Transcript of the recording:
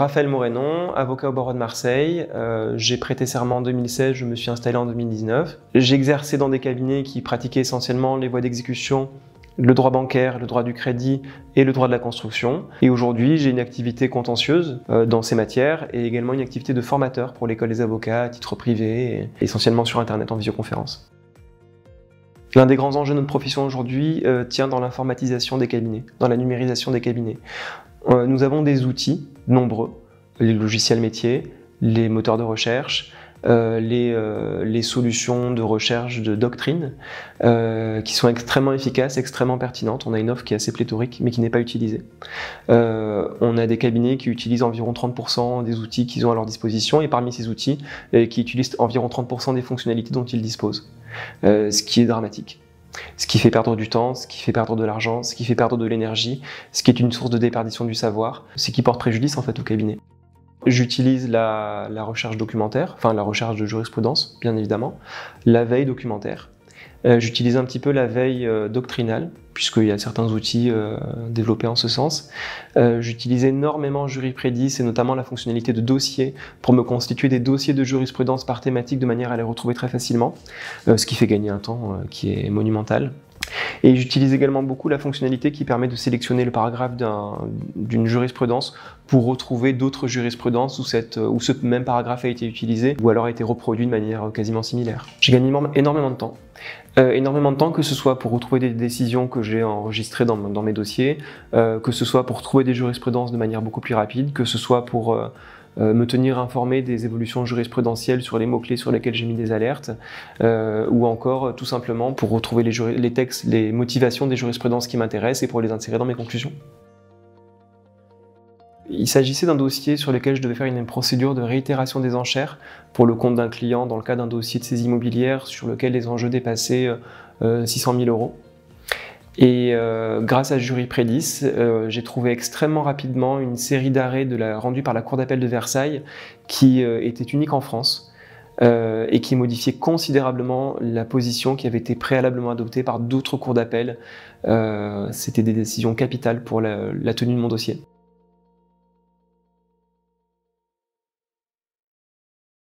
Raphaël Morénon, avocat au barreau de Marseille. J'ai prêté serment en 2016, je me suis installé en 2019. J'ai exercé dans des cabinets qui pratiquaient essentiellement les voies d'exécution, le droit bancaire, le droit du crédit et le droit de la construction. Et aujourd'hui, j'ai une activité contentieuse dans ces matières et également une activité de formateur pour l'école des avocats à titre privé, et essentiellement sur Internet en visioconférence. L'un des grands enjeux de notre profession aujourd'hui tient dans l'informatisation des cabinets, dans la numérisation des cabinets. Nous avons des outils nombreux, les logiciels métiers, les moteurs de recherche, les solutions de recherche de doctrine qui sont extrêmement efficaces, extrêmement pertinentes. On a une offre qui est assez pléthorique mais qui n'est pas utilisée. On a des cabinets qui utilisent environ 30% des outils qu'ils ont à leur disposition et parmi ces outils qui utilisent environ 30% des fonctionnalités dont ils disposent, ce qui est dramatique. Ce qui fait perdre du temps, ce qui fait perdre de l'argent, ce qui fait perdre de l'énergie, ce qui est une source de déperdition du savoir, ce qui porte préjudice en fait au cabinet. J'utilise la recherche documentaire, enfin la recherche de jurisprudence bien évidemment, la veille documentaire. J'utilise un petit peu la veille doctrinale, puisqu'il y a certains outils développés en ce sens. J'utilise énormément Juriprédis et notamment la fonctionnalité de dossier pour me constituer des dossiers de jurisprudence par thématique de manière à les retrouver très facilement, ce qui fait gagner un temps qui est monumental. Et j'utilise également beaucoup la fonctionnalité qui permet de sélectionner le paragraphe d'une jurisprudence pour retrouver d'autres jurisprudences où ce même paragraphe a été utilisé ou alors a été reproduit de manière quasiment similaire. J'ai gagné énormément de temps. Que ce soit pour retrouver des décisions que j'ai enregistrées dans mes dossiers, que ce soit pour trouver des jurisprudences de manière beaucoup plus rapide, que ce soit pour me tenir informé des évolutions jurisprudentielles sur les mots-clés sur lesquels j'ai mis des alertes, ou encore tout simplement pour retrouver les textes, les motivations des jurisprudences qui m'intéressent et pour les insérer dans mes conclusions. Il s'agissait d'un dossier sur lequel je devais faire une procédure de réitération des enchères pour le compte d'un client dans le cas d'un dossier de saisie immobilière sur lequel les enjeux dépassaient 600 000 €. Et grâce à Juriprédis, j'ai trouvé extrêmement rapidement une série d'arrêts rendus par la Cour d'appel de Versailles qui était unique en France et qui modifiait considérablement la position qui avait été préalablement adoptée par d'autres cours d'appel. C'était des décisions capitales pour la tenue de mon dossier.